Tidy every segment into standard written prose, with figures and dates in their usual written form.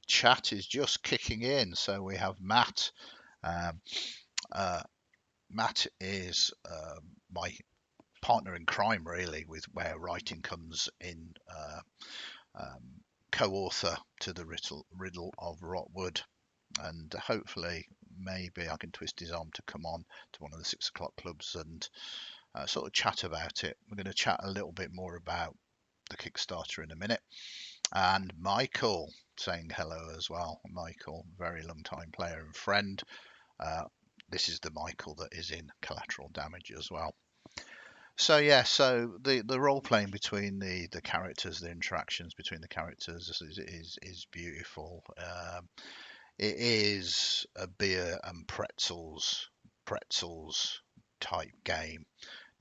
chat is just kicking in. So we have Matt. Um, Matt is my partner in crime, really, with where writing comes in, um, co-author to the Riddle of Rotwood, and hopefully maybe I can twist his arm to come on to one of the 6 o'clock clubs and sort of chat about it. We're going to chat a little bit more about the Kickstarter in a minute. And Michael saying hello as well. Michael, very long time player and friend. This is the Michael that is in Collateral Damage as well. So yeah, so the role playing between the characters, the interactions between the characters is beautiful. It is a beer and pretzels type game.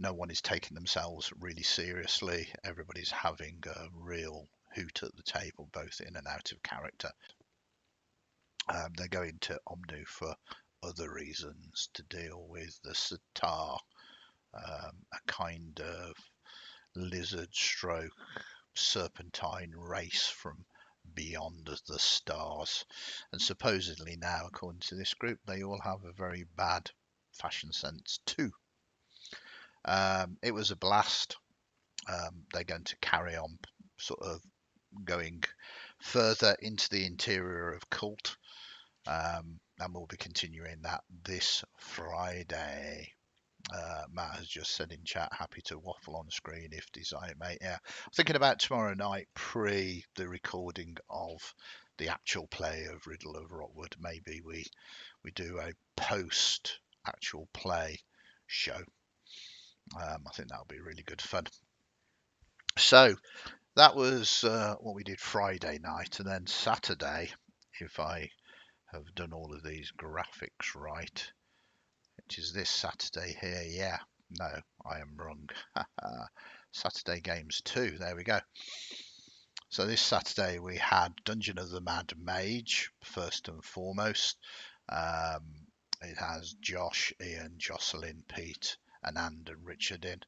No one is taking themselves really seriously. Everybody's having a real hoot at the table, both in and out of character. They're going to Omnu for other reasons, to deal with the sitar, a kind of lizard stroke serpentine race from beyond the stars. And supposedly now, according to this group, they all have a very bad fashion sense too. It was a blast. They're going to carry on sort of going further into the interior of Cult, and we'll be continuing that this Friday. Matt has just said in chat, happy to waffle on screen if desired, mate. Yeah, I'm thinking about tomorrow night, pre the recording of the actual play of Riddle of Rotwood. Maybe we do a post actual play show. I think that'll be really good fun. So that was what we did Friday night, and then Saturday, if I have done all of these graphics right, which is this Saturday here. Yeah, no, I am wrong. Saturday games 2. There we go. So this Saturday we had Dungeon of the Mad Mage first and foremost. It has Josh, Ian, Jocelyn, Pete, and Richard in.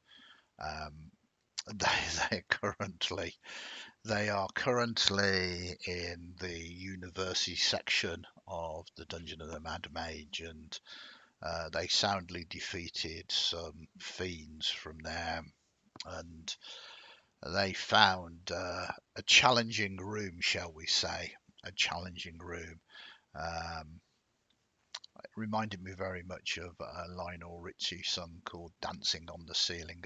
They are currently in the university section of the Dungeon of the Mad Mage, and they soundly defeated some fiends from there, and they found a challenging room, shall we say, a challenging room. It reminded me very much of a Lionel Richie song called Dancing on the Ceiling.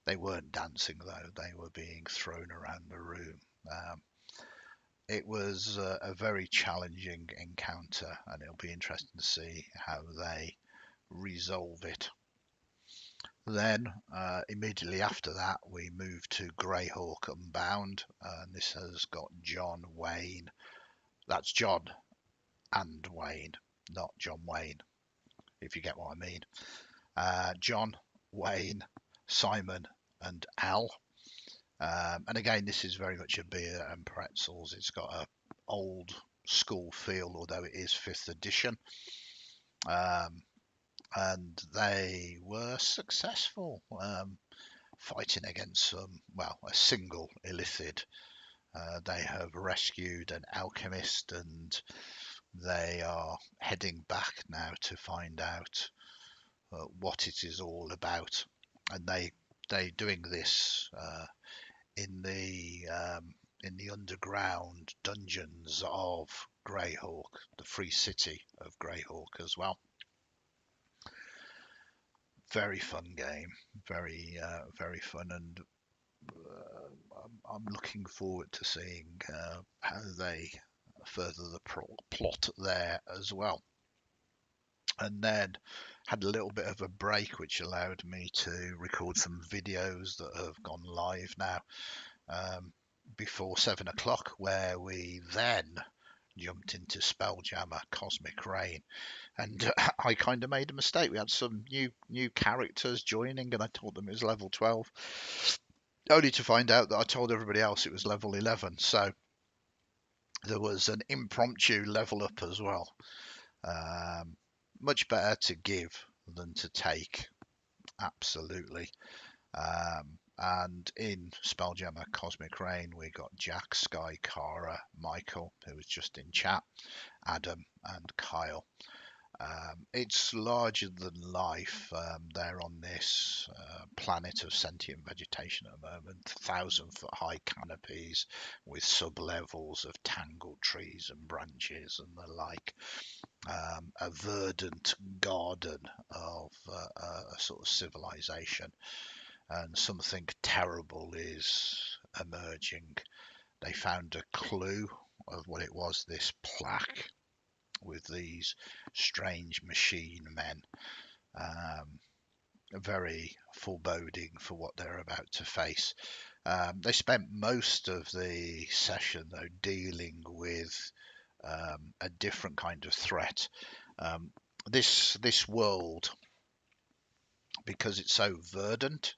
They weren't dancing though, they were being thrown around the room. It was a very challenging encounter, and it'll be interesting to see how they resolve it. Then immediately after that, we moved to Greyhawk Unbound, and this has got John Wayne. That's John and Wayne, not John Wayne, if you get what I mean. John, Wayne, Simon, and Al. And again, this is very much a beer and pretzels. It's got a old school feel, although it is 5th edition. And they were successful, fighting against a single illithid. They have rescued an alchemist, and they are heading back now to find out what it is all about. And they doing this in the underground dungeons of Greyhawk, the free city of Greyhawk as well. Very fun game, very fun, and I'm looking forward to seeing how they further the plot there as well. And then had a little bit of a break, which allowed me to record some videos that have gone live now before 7 o'clock, where we then jumped into Spelljammer Cosmic Rain. And I kind of made a mistake. We had some new characters joining, and I told them it was level 12, only to find out that I told everybody else it was level 11. So there was an impromptu level up as well. Much better to give than to take, absolutely. And in Spelljammer Cosmic Rain, we got Jack, Sky, Kara, Michael, who was just in chat, Adam, and Kyle. It's larger than life. They're on this planet of sentient vegetation at the moment, 1,000-foot high canopies with sub-levels of tangled trees and branches and the like. A verdant garden of a sort of civilization, and something terrible is emerging. They found a clue of what it was, this plaque with these strange machine men. Very foreboding for what they're about to face. They spent most of the session, though, dealing with a different kind of threat. This world, because it's so verdant,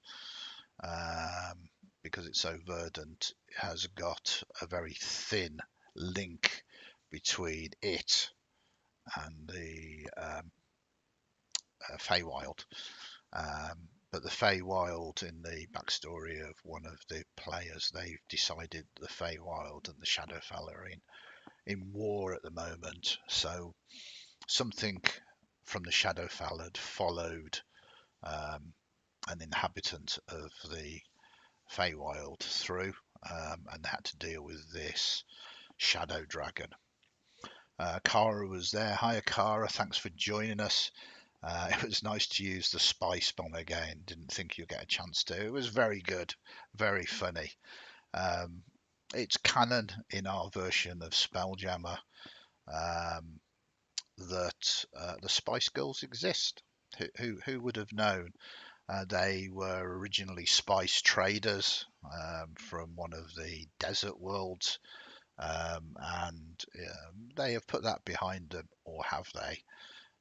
um, has got a very thin link between it and the Feywild. But the Feywild, in the backstory of one of the players, they've decided the Feywild and the Shadowfell are in war at the moment. So something from the Shadowfell had followed an inhabitant of the Feywild through, and had to deal with this shadow dragon. Kara was there. Hiya, Kara. Thanks for joining us. It was nice to use the spice bomb again. Didn't think you'll get a chance to. It was very good, very funny. It's canon in our version of Spelljammer that the Spice Girls exist. Who would have known? They were originally spice traders from one of the desert worlds, and they have put that behind them, or have they?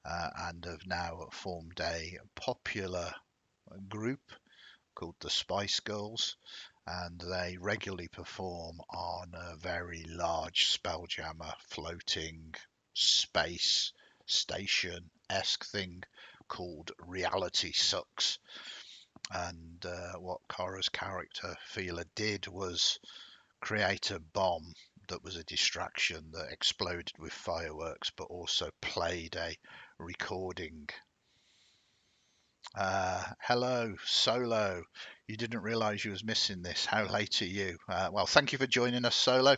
And have now formed a popular group called the Spice Girls, and they regularly perform on a very large Spelljammer floating space station-esque thing called Reality Sucks. And what Kara's character Fila did was create a bomb that was a distraction that exploded with fireworks, but also played a recording. Hello, Solo. You didn't realise you was missing this. How late are you? Well, thank you for joining us, Solo.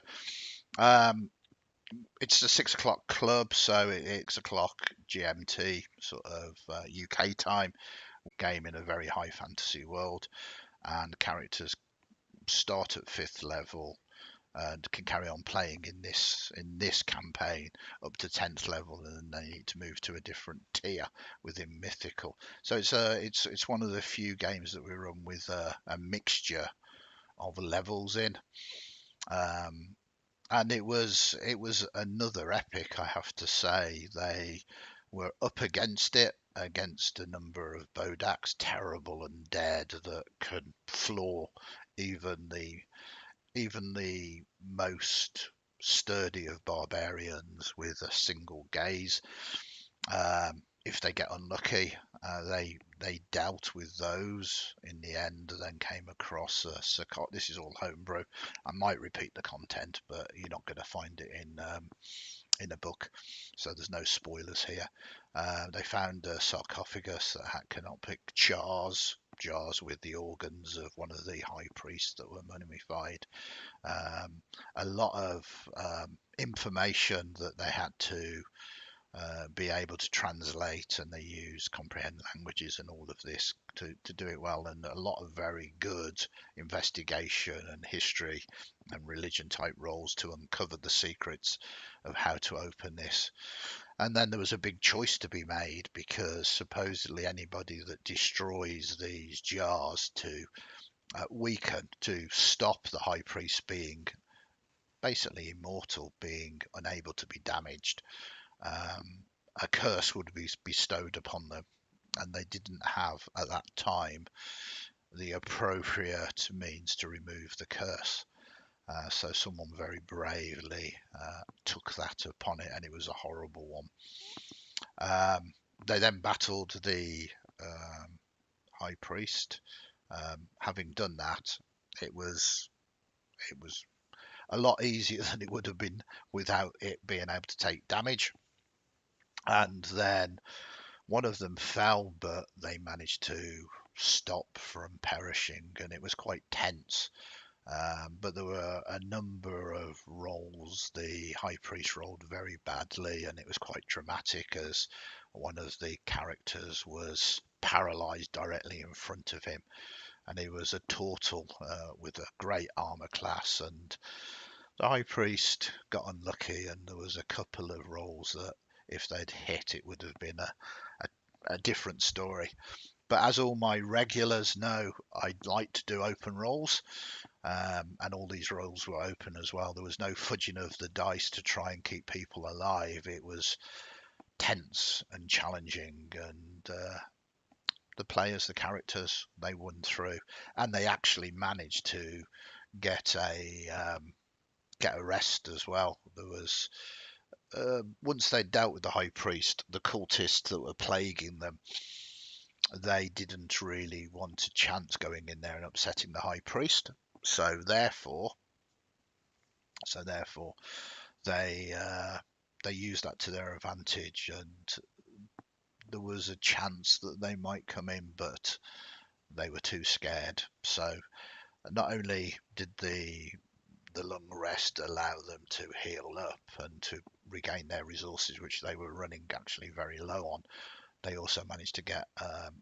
It's the 6 o'clock club, so it's 6 o'clock GMT, sort of UK time. Game in a very high fantasy world, and characters start at 5th level and can carry on playing in this campaign up to 10th level, and then they need to move to a different tier within mythical. So it's one of the few games that we run with a mixture of levels in, and it was another epic, I have to say. They were up against a number of Bodaks, terrible and dead, that could floor even the most sturdy of barbarians with a single gaze. If they get unlucky, they dealt with those in the end, and then came across a Sakot. This is all homebrew. I might repeat the content, but you're not going to find it in a book, so there's no spoilers here. They found a sarcophagus that had canopic jars with the organs of one of the high priests that were mummified. A lot of information that they had to be able to translate, and they use comprehend languages and all of this to do it well, and a lot of very good investigation and history and religion type roles to uncover the secrets of how to open this. And then there was a big choice to be made, because supposedly anybody that destroys these jars to weaken, to stop the high priest being basically immortal, being unable to be damaged, a curse would be bestowed upon them, and they didn't have at that time the appropriate means to remove the curse. So someone very bravely took that upon it, and it was a horrible one. They then battled the high priest, Having done that, it was a lot easier than it would have been without it being able to take damage. And then one of them fell, but they managed to stop from perishing, and it was quite tense. But there were a number of rolls. The high priest rolled very badly, and it was quite dramatic as one of the characters was paralyzed directly in front of him, and he was a turtle with a great armor class. And the high priest got unlucky, and there was a couple of rolls that, if they'd hit, it would have been a different story. But as all my regulars know, I like to do open rolls, and all these rolls were open as well. There was no fudging of the dice to try and keep people alive. It was tense and challenging, and the players, the characters, they won through, and they actually managed to get a rest as well. There was once they dealt with the high priest, the cultists that were plaguing them, they didn't really want a chance going in there and upsetting the high priest. So therefore, they used that to their advantage, and there was a chance that they might come in, but they were too scared. So not only did the long rest allow them to heal up and to regain their resources, which they were running actually very low on, they also managed to get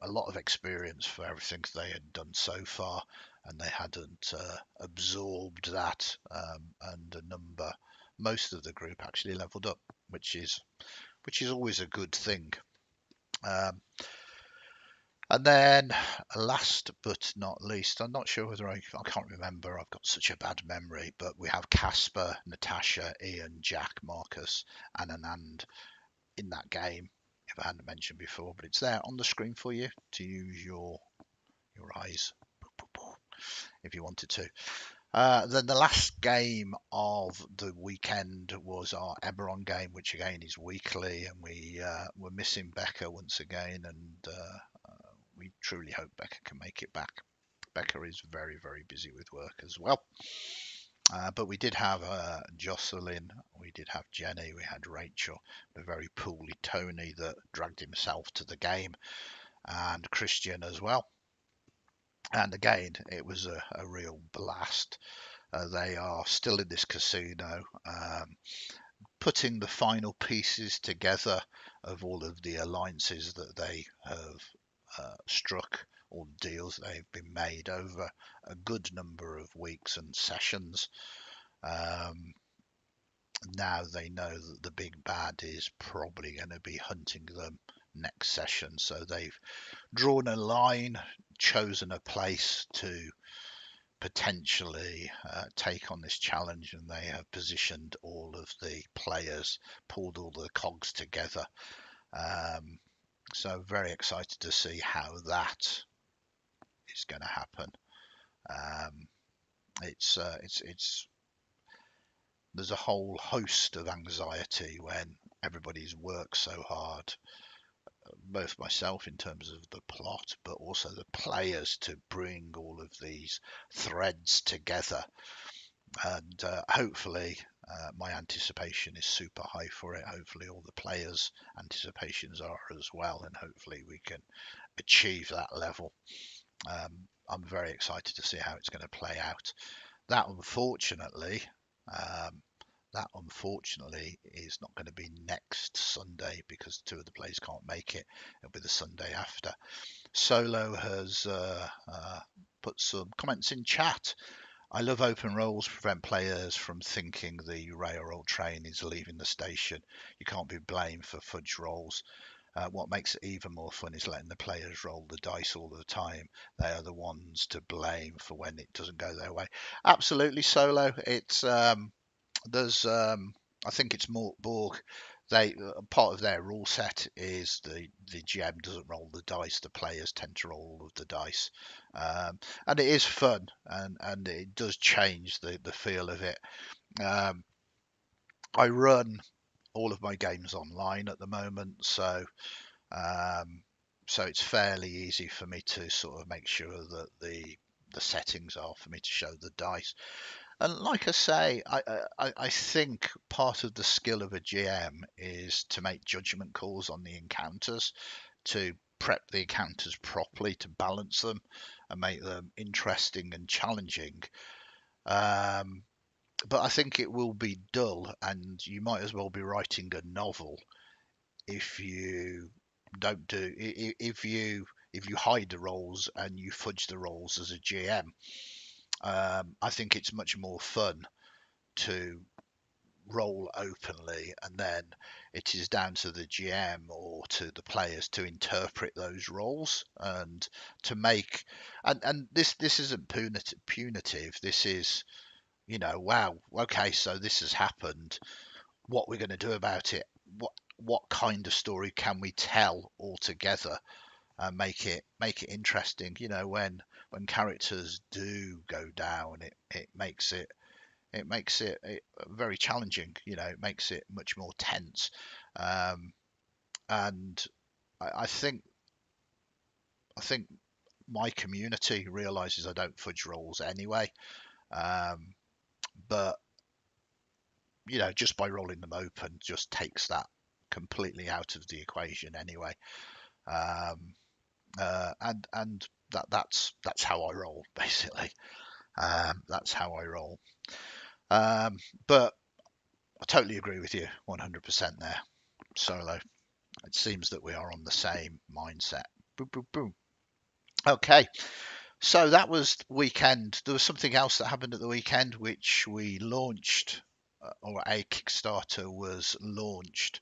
a lot of experience for everything they had done so far, and they hadn't absorbed that. And most of the group actually leveled up, which is always a good thing. Um, and then, last but not least, I'm not sure whether I can't remember. I've got such a bad memory, but we have Casper, Natasha, Ian, Jack, Marcus, and Anand in that game. If I hadn't mentioned before, but it's there on the screen for you to use your eyes if you wanted to. Then the last game of the weekend was our Eberron game, which again is weekly, and we were missing Becca once again, and we truly hope Becca can make it back. Becca is very, very busy with work as well. But we did have Jocelyn, we did have Jenny, we had Rachel, a very poorly Tony that dragged himself to the game, and Christian as well. And again, it was a real blast. They are still in this casino, putting the final pieces together of all of the alliances that they have struck, all the deals they've been made over a good number of weeks and sessions. Now they know that the big bad is probably going to be hunting them next session, so they've drawn a line, chosen a place to potentially take on this challenge, and they have positioned all of the players, pulled all the cogs together. So very excited to see how that is going to happen. It's there's a whole host of anxiety when everybody's worked so hard, both myself in terms of the plot, but also the players, to bring all of these threads together. And hopefully my anticipation is super high for it. Hopefully all the players' anticipations are as well, and hopefully we can achieve that level. I'm very excited to see how it's going to play out. That unfortunately is not going to be next Sunday because two of the players can't make it. It'll be the Sunday after. Solo has put some comments in chat. I love open rolls, prevent players from thinking the railroad train is leaving the station. You can't be blamed for fudge rolls. What makes it even more fun is letting the players roll the dice all the time. They are the ones to blame for when it doesn't go their way. Absolutely, Solo. It's there's I think it's Mort Borg. They part of their rule set is the GM doesn't roll the dice. The players tend to roll all of the dice, and it is fun, and it does change the feel of it. I run all of my games online at the moment, so So it's fairly easy for me to sort of make sure that the settings are for me to show the dice. And like I say, I think part of the skill of a GM is to make judgment calls on the encounters, to prep the encounters properly, to balance them and make them interesting and challenging. Um, but I think it will be dull, and you might as well be writing a novel if you don't do if you hide the roles and you fudge the roles as a GM. I think it's much more fun to roll openly, and then it is down to the GM or to the players to interpret those roles and to make and this isn't punitive. This is, wow, okay, so this has happened. What we're going to do about it? What kind of story can we tell altogether and make it interesting? When characters do go down, it makes it very challenging. It makes it much more tense. Um, and I think my community realizes I don't fudge rolls anyway. Um, but just by rolling them open just takes that completely out of the equation anyway. Um, and that's how I roll basically. That's how I roll. Um, but I totally agree with you 100% there, Solo. It seems that we are on the same mindset. Boom, boom, boom. Okay, so that was weekend. There was something else that happened at the weekend, which we launched, or a Kickstarter was launched,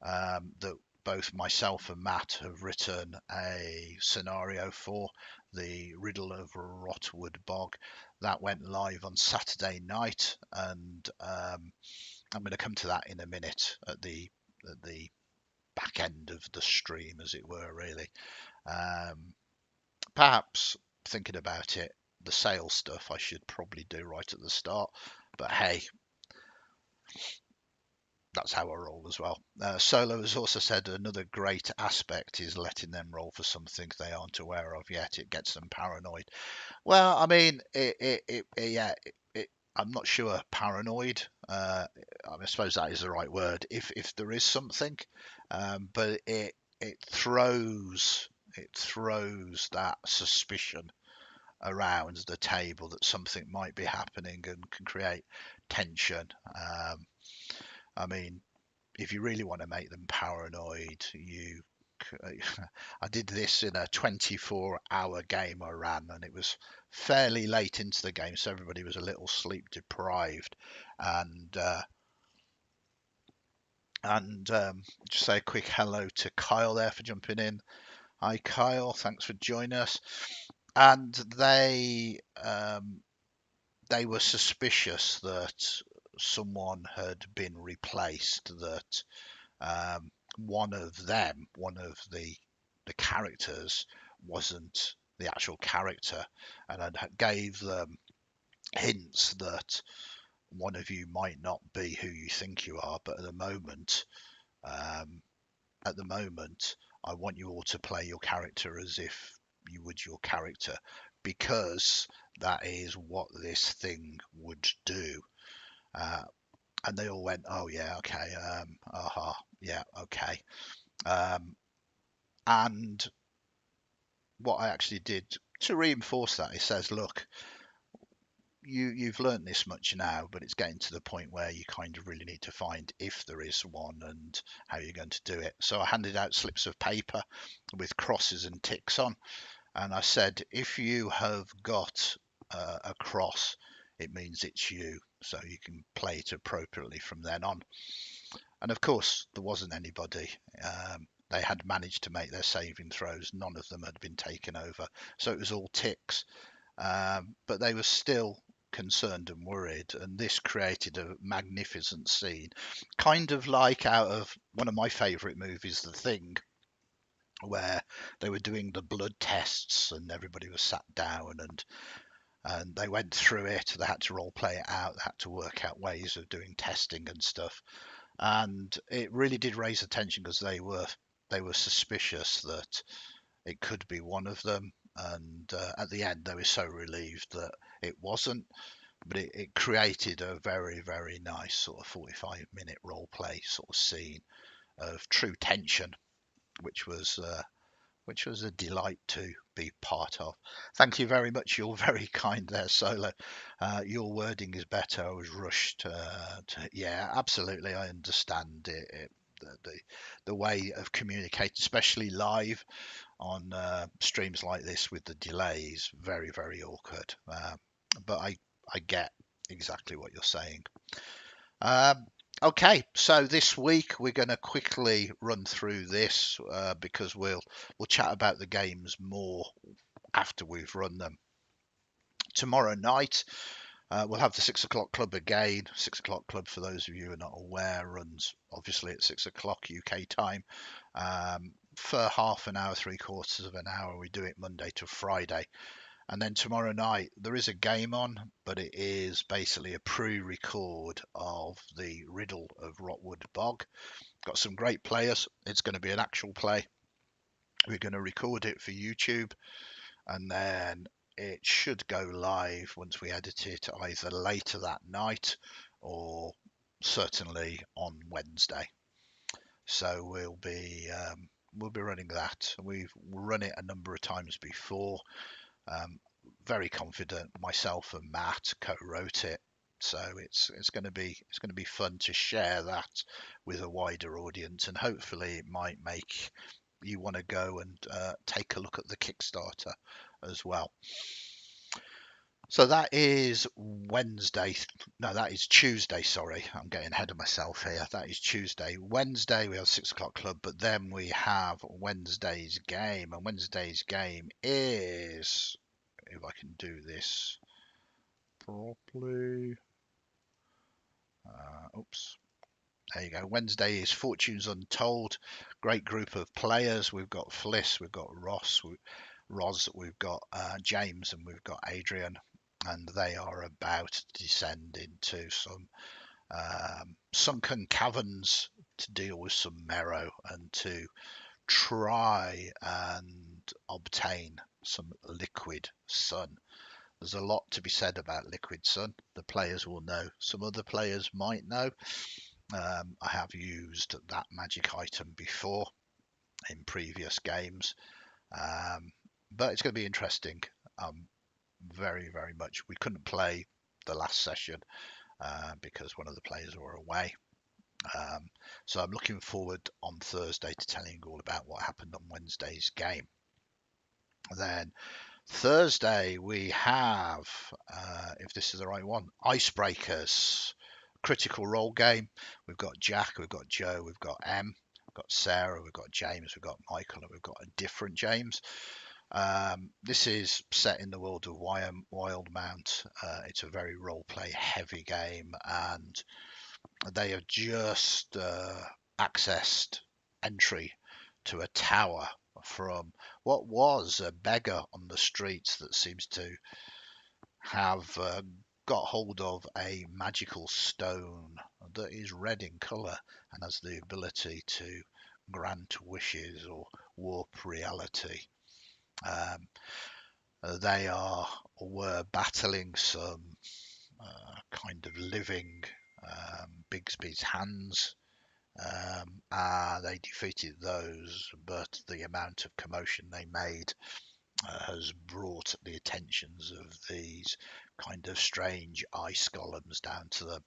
that both myself and Matt have written a scenario for, the Riddle of Rotwood Bog. That went live on Saturday night, and I'm going to come to that in a minute at the back end of the stream, as it were, really. Perhaps thinking about it, the sales stuff I should probably do right at the start, but hey, that's how I roll as well. Solo has also said another great aspect is letting them roll for something they aren't aware of yet. It gets them paranoid. Well, I mean, yeah, I'm not sure paranoid. I suppose that is the right word. If there is something, but it throws that suspicion around the table that something might be happening and can create tension. I mean, if you really want to make them paranoid, I did this in a 24-hour game I ran, and it was fairly late into the game, so everybody was a little sleep deprived. And just say a quick hello to Kyle there for jumping in. Hi Kyle, thanks for joining us. And they were suspicious that someone had been replaced, that one of the characters wasn't the actual character, and I gave them hints that one of you might not be who you think you are, but um, at the moment, I want you all to play your character as if you would your character, because that is what this thing would do. Uh, and they all went, "Oh yeah, okay, yeah, okay." Um, and what I actually did to reinforce that, it says, "Look, you've learned this much now, but it's getting to the point where you kind of really need to find if there is one and how you're going to do it." So I handed out slips of paper with crosses and ticks on, and I said, if you have got a cross, it means it's you, so you can play it appropriately from then on. And of course, there wasn't anybody. They had managed to make their saving throws. None of them had been taken over. So it was all ticks. But they were still concerned and worried. And this created a magnificent scene. Kind of like out of one of my favourite movies, The Thing, where they were doing the blood tests and everybody was sat down and they went through it. They had to role play it out. They had to work out ways of doing testing and stuff. And it really did raise attention because they were they were suspicious that it could be one of them, and at the end they were so relieved that it wasn't. But it created a very, very nice sort of 45-minute role play sort of scene of true tension, which was a delight to be part of. Thank you very much. You're very kind there, Solo. Your wording is better. I was rushed. Yeah, absolutely. I understand it. The way of communicating, especially live on streams like this with the delays, very, very awkward. But I get exactly what you're saying. Okay, so this week we're going to quickly run through this because we'll chat about the games more after we've run them. Tomorrow night we'll have the 6 o'clock club again. 6 o'clock club, for those of you who are not aware, runs obviously at 6 o'clock UK time. For half an hour, 3/4 of an hour. We do it Monday to Friday. And then tomorrow night there is a game on, but it is basically a pre-record of the Riddle of Rotwood Bog. Got some great players. It's going to be an actual play. We're going to record it for YouTube, and then it should go live once we edit it either later that night or certainly on Wednesday. So we'll be running that. We've run it a number of times before. Very confident. Myself and Matt co-wrote it, so it's going to be fun to share that with a wider audience, and hopefully it might make you want to go and take a look at the Kickstarter as well. So that is Wednesday. No, that is Tuesday. Sorry, I'm getting ahead of myself here. That is Tuesday. Wednesday we have 6 o'clock club, but then we have Wednesday's game, and Wednesday's game is, if I can do this properly. Oops. There you go. Wednesday is Fortunes Untold. Great group of players. We've got Fliss, we've got Roz, we've got James, and we've got Adrian. And they are about to descend into some sunken caverns to deal with some marrow and to try and obtain some liquid sun. There's a lot to be said about liquid sun. The players will know. Some other players might know. I have used that magic item before in previous games, but it's going to be interesting. Very, very much. We couldn't play the last session because one of the players were away. So I'm looking forward on Thursday to telling you all about what happened on Wednesday's game. Then Thursday we have, if this is the right one, Icebreakers, critical role game. We've got Jack, we've got Joe, we've got M, we've got Sarah, we've got James, we've got Michael, and we've got a different James. This is set in the world of Wildmount. It's a very role-play heavy game, and they have just accessed entry to a tower from what was a beggar on the streets that seems to have got hold of a magical stone that is red in colour and has the ability to grant wishes or warp reality. They were battling some kind of living Bigsby's hands. They defeated those, but the amount of commotion they made has brought the attentions of these kind of strange ice golems down to them.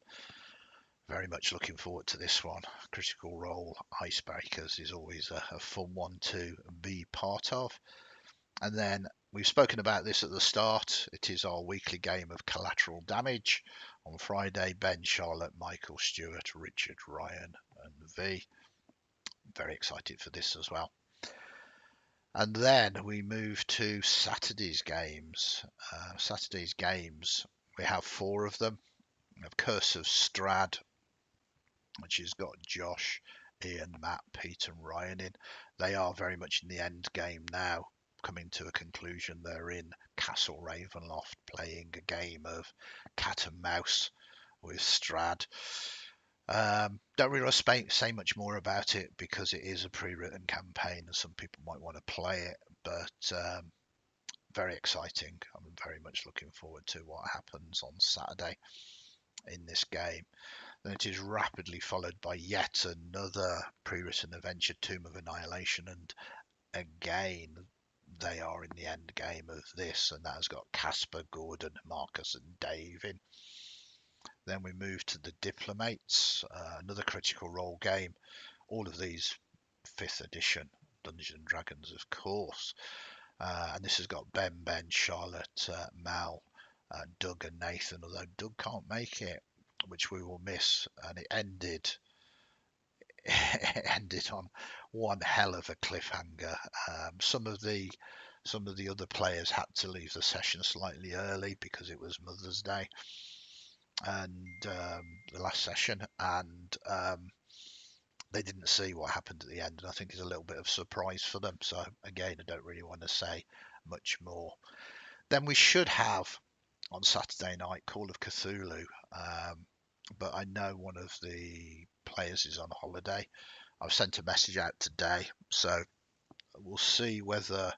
Very much looking forward to this one. Critical Role Icebreakers is always a fun one to be part of. And then we've spoken about this at the start. It is our weekly game of Collateral Damage. On Friday, Ben, Charlotte, Michael, Stuart, Richard, Ryan, and V. Very excited for this as well. And then we move to Saturday's games. We have 4 of them. We have Curse of Strahd, which has got Josh, Ian, Matt, Pete, and Ryan in. They are very much in the end game now, coming to a conclusion. They're in Castle Ravenloft playing a game of cat and mouse with Strahd. Don't really want to say much more about it because it is a pre-written campaign and some people might want to play it, but very exciting. I'm very much looking forward to what happens on Saturday in this game. Then it is rapidly followed by yet another pre-written adventure, Tomb of Annihilation, and again they are in the end game of this, and that has got Casper, Gordon, Marcus, and Dave in. Then we move to the Diplomates, another Critical Role game. All of these 5th edition Dungeons and Dragons, of course. And this has got Ben, Charlotte, Mal, Doug, and Nathan. Although Doug can't make it, which we will miss. And it ended on one hell of a cliffhanger. Some of the other players had to leave the session slightly early because it was Mother's Day, and the last session, and they didn't see what happened at the end, and I think it's a little bit of a surprise for them. So again, I don't really want to say much more. Then we should have on Saturday night Call of Cthulhu, but I know one of the players is on holiday. I've sent a message out today, so we'll see whether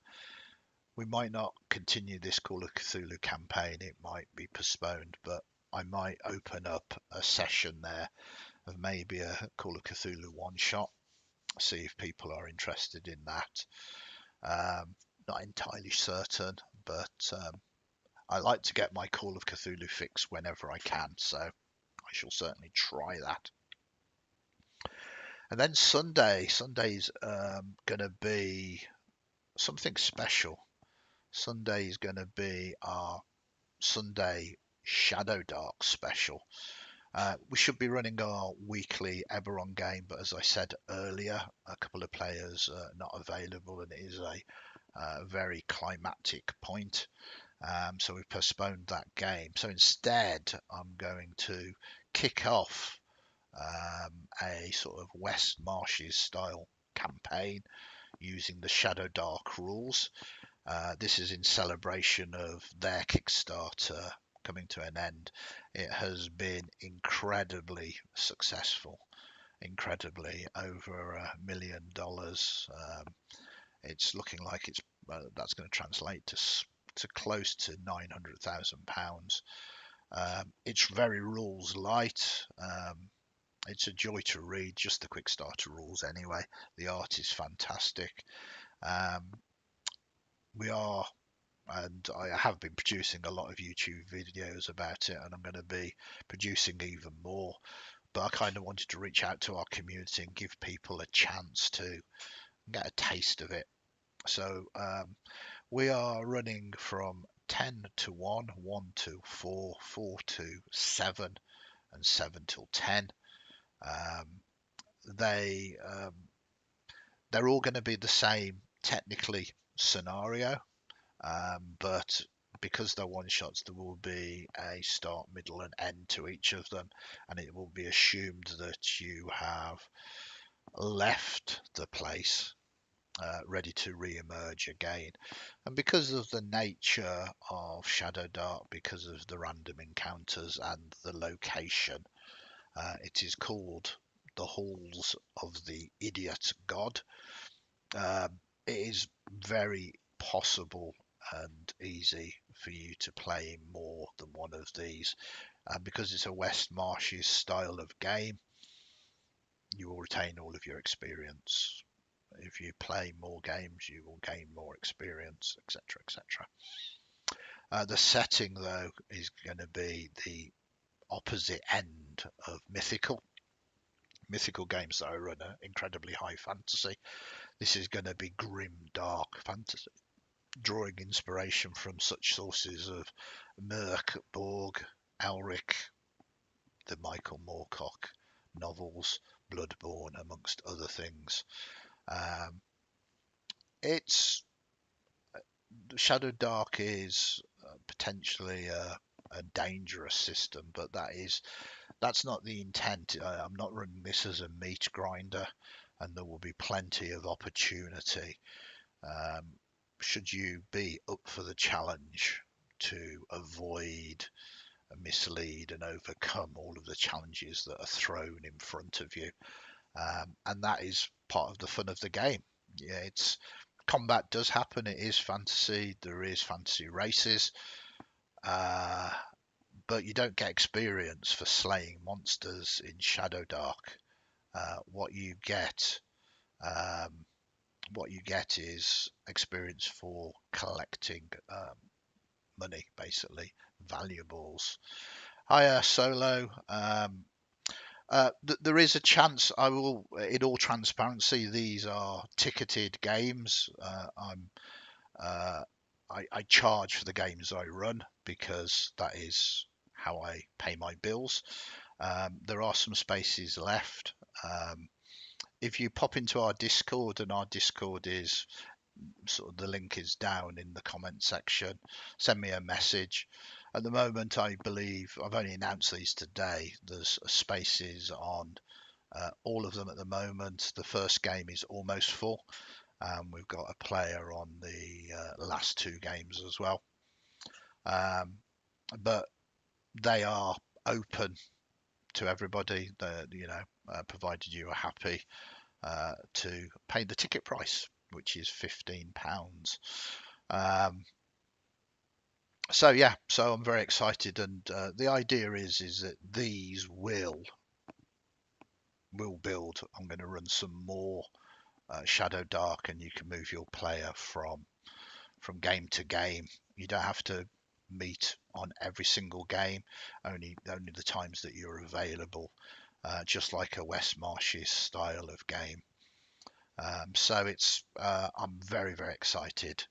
we might not continue this Call of Cthulhu campaign. It might be postponed, but I might open up a session there of maybe a Call of Cthulhu one shot, see if people are interested in that. Not entirely certain, but I like to get my Call of Cthulhu fix whenever I can, so I shall certainly try that. And then Sunday's going to be something special. Sunday is going to be our Sunday Shadow Dark special. We should be running our weekly Eberron game, but as I said earlier, a couple of players are not available, and it is a very climactic point. So we've postponed that game. So instead, I'm going to kick off a sort of West Marshes style campaign using the Shadow Dark rules. This is in celebration of their Kickstarter coming to an end. It has been incredibly successful, incredibly over $1 million. It's looking like that's going to translate to close to £900,000. It's very rules light. It's a joy to read, just the Kickstarter rules anyway. The art is fantastic. We are, and I have been producing a lot of YouTube videos about it, and I'm going to be producing even more. But I kind of wanted to reach out to our community and give people a chance to get a taste of it. So we are running from 10 to 1, 1 to 4, 4 to 7, and 7 till 10. They're all going to be the same technically scenario, but because they're one shots, there will be a start, middle, and end to each of them, and it will be assumed that you have left the place ready to re-emerge again. And because of the nature of Shadow Dark, because of the random encounters and the location, it is called the Halls of the Idiot God. It is very possible and easy for you to play more than one of these. Because it's a West Marshes style of game, you will retain all of your experience. If you play more games, you will gain more experience, etc., etc. The setting, though, is going to be the opposite end of mythical. Mythical games that I run are incredibly high fantasy. This is going to be grim, dark fantasy, drawing inspiration from such sources of Merck, Borg, Elric, the Michael Moorcock novels, Bloodborne, amongst other things. It's Shadow Dark is potentially a dangerous system, but that's not the intent. I'm not running this as a meat grinder, and there will be plenty of opportunity should you be up for the challenge to avoid mislead and overcome all of the challenges that are thrown in front of you. And that is part of the fun of the game. Yeah, it's combat does happen. It is fantasy. There is fantasy races, but you don't get experience for slaying monsters in Shadowdark. What you get, um, what you get is experience for collecting money, basically valuables. Hiya, Solo. There is a chance I will, in all transparency, these are ticketed games. Uh, I charge for the games I run because that is how I pay my bills. There are some spaces left. If you pop into our Discord, and our Discord is sort of, the link is down in the comment section, send me a message. At the moment, I believe I've only announced these today. There's spaces on all of them at the moment. The first game is almost full. We've got a player on the last two games as well. But they are open to everybody. Provided you are happy to pay the ticket price, which is £15. So yeah, so I'm very excited, and the idea is that these will build. I'm going to run some more Shadow Dark, and you can move your player from game to game. You don't have to meet on every single game, only the times that you're available, just like a West Marshes style of game. So it's I'm very, very excited.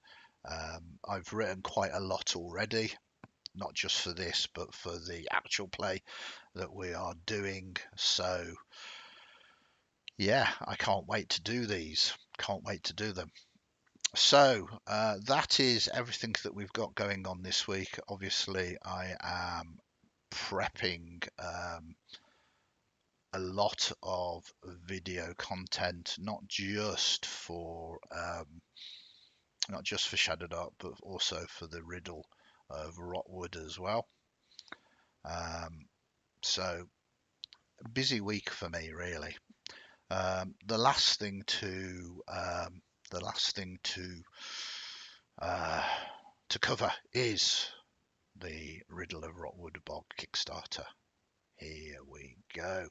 I've written quite a lot already, not just for this, but for the actual play that we are doing. So yeah, I can't wait to do these. Can't wait to do them. So that is everything that we've got going on this week. Obviously, I am prepping a lot of video content, not just for Shadow Dark, but also for the Riddle of Rotwood as well. So busy week for me, really. The last thing to cover is the Riddle of Rotwood Bog Kickstarter. Here we go.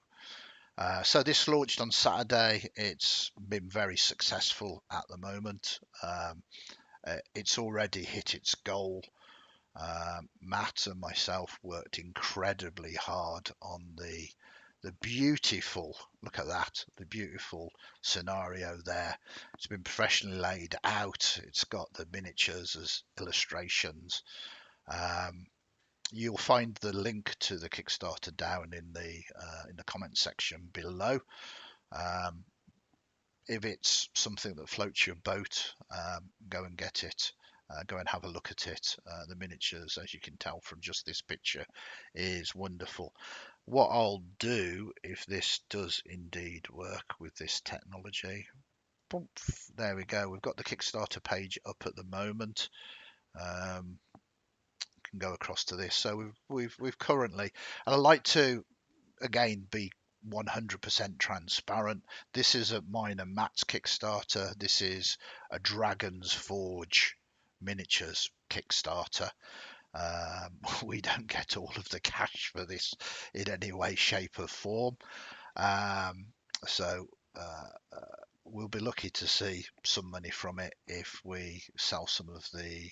So this launched on Saturday. It's been very successful at the moment. It's already hit its goal. Matt and myself worked incredibly hard on the beautiful, look at that, the beautiful scenario there. It's been professionally laid out. It's got the miniatures as illustrations. You'll find the link to the Kickstarter down in the comment section below. If it's something that floats your boat, go and get it. Go and have a look at it. The miniatures, as you can tell from just this picture, is wonderful. What I'll do, if this does indeed work with this technology, there we go. We've got the Kickstarter page up at the moment. Can go across to this. So we've currently, and I like to again be 100% transparent. This is mine and Matt's Kickstarter. This is a Dragon's Forge miniatures Kickstarter. We don't get all of the cash for this in any way, shape, or form. So we'll be lucky to see some money from it if we sell some of the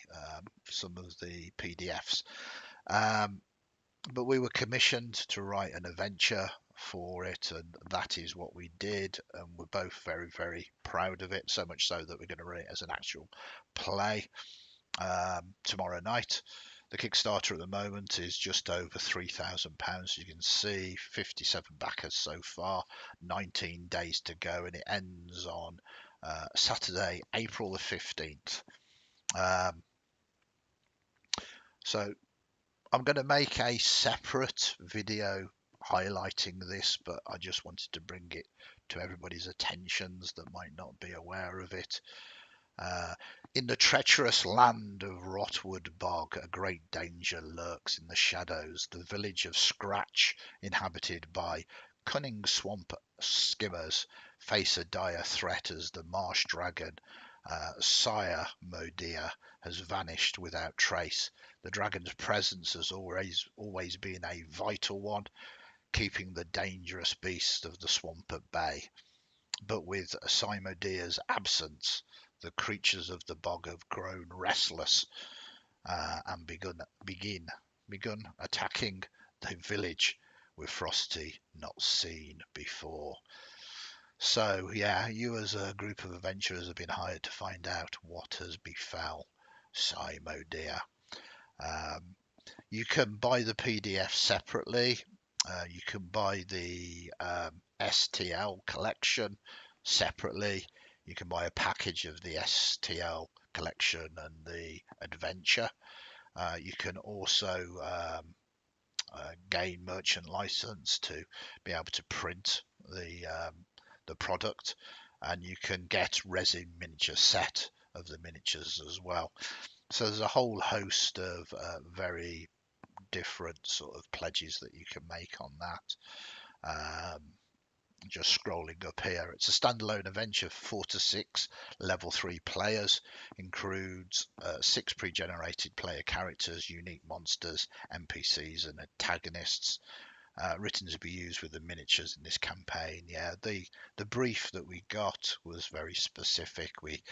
PDFs. But we were commissioned to write an adventure for it, and that is what we did, and we're both very, very proud of it, so much so that we're going to run it as an actual play tomorrow night. The Kickstarter at the moment is just over £3,000. You can see 57 backers so far, 19 days to go, and it ends on Saturday, April the 15th. So I'm going to make a separate video highlighting this, but I just wanted to bring it to everybody's attentions that might not be aware of it. Uh, in the treacherous land of Rotwood Bog, a great danger lurks in the shadows. The village of Scratch, inhabited by cunning swamp skimmers, face a dire threat as the marsh dragon, Sire Modia, has vanished without trace. The dragon's presence has always been a vital one, keeping the dangerous beasts of the swamp at bay. But with Simodia's absence, the creatures of the bog have grown restless and begun attacking the village with Frosty not seen before. So yeah, you as a group of adventurers have been hired to find out what has befell Simodia. Um, you can buy the PDF separately. You can buy the STL collection separately. You can buy a package of the STL collection and the adventure. You can also gain merchant license to be able to print the product, and you can get resin miniature set of the miniatures as well. So there's a whole host of very different sort of pledges that you can make on that. Just scrolling up here, it's a standalone adventure for 4 to 6 level 3 players, includes 6 pre-generated player characters, unique monsters, NPCs and antagonists, written to be used with the miniatures in this campaign. Yeah, the brief that we got was very specific. We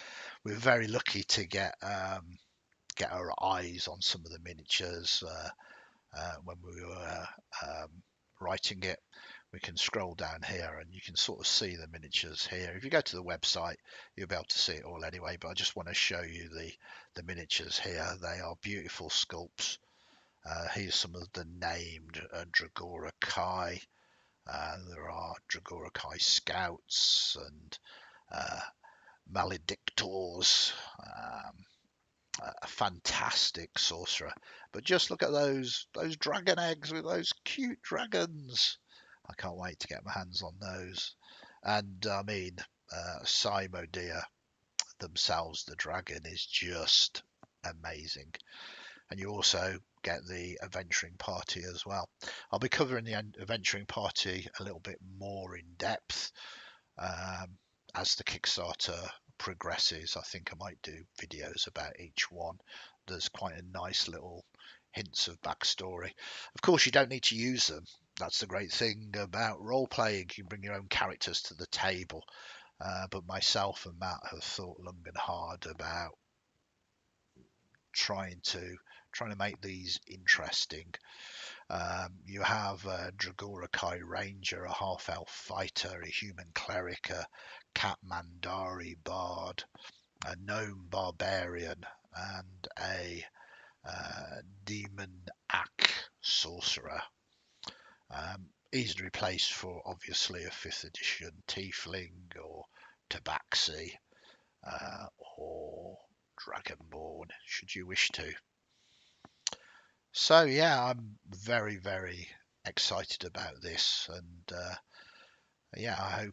were very lucky to get our eyes on some of the miniatures when we were writing it. We can scroll down here and you can sort of see the miniatures here. If you go to the website, you'll be able to see it all anyway, but I just want to show you the miniatures here. They are beautiful sculpts. Here's some of the named Dragora Kai. There are Dragora Kai scouts and maledictors. A fantastic sorcerer, but just look at those dragon eggs with those cute dragons. I can't wait to get my hands on those. And I mean, Simodia themselves, the dragon, is just amazing. And you also get the adventuring party as well. I'll be covering the adventuring party a little bit more in depth as the Kickstarter progresses. I think I might do videos about each one. There's quite a nice little hints of backstory. Of course, you don't need to use them. That's the great thing about role playing. You can bring your own characters to the table. But myself and Matt have thought long and hard about trying to make these interesting. You have a Dragora Kai Ranger, a half-elf fighter, a human cleric, a cat Mandari bard, a gnome barbarian, and a demon Ak sorcerer. Easily replaced for obviously a 5th edition tiefling or tabaxi or dragonborn, should you wish to. So yeah, I'm very, very excited about this, and yeah, I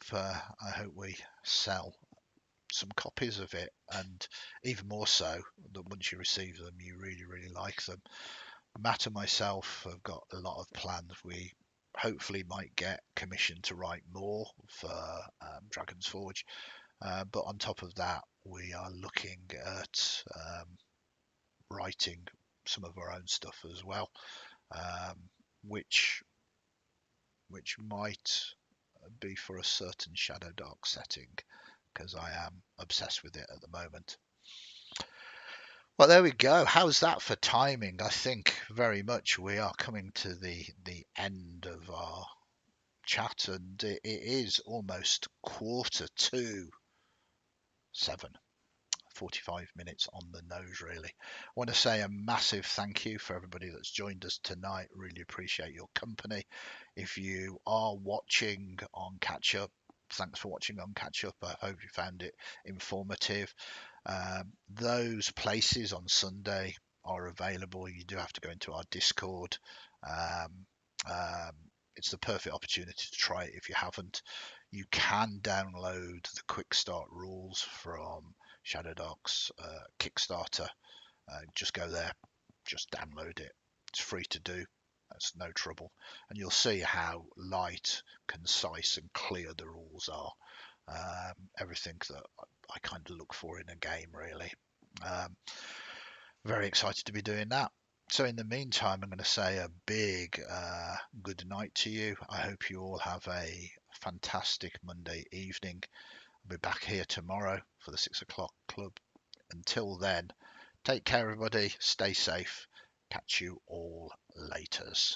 hope we sell some copies of it, and even more so that once you receive them, you really, really like them. Matt and myself have got a lot of plans. We hopefully might get commissioned to write more for Dragon's Forge, but on top of that, we are looking at writing some of our own stuff as well, um, which might be for a certain Shadow Dark setting, because I am obsessed with it at the moment. Well, there we go. How's that for timing? I think very much we are coming to the end of our chat, and it is almost 7:45. 45 minutes on the nose, really. I want to say a massive thank you for everybody that's joined us tonight. Really appreciate your company. If you are watching on catch up, thanks for watching on catch up. I hope you found it informative. Those places on Sunday are available. You do have to go into our Discord. It's the perfect opportunity to try it if you haven't. You can download the quick start rules from Shadow Dark's Kickstarter. Just go there, just download it. It's free to do. That's no trouble. And you'll see how light, concise and clear the rules are. Everything that I kind of look for in a game, really. Very excited to be doing that. So in the meantime, I'm going to say a big good night to you. I hope you all have a fantastic Monday evening. I'll be back here tomorrow for the 6 o'clock club. Until then, take care, everybody. Stay safe. Catch you all laters.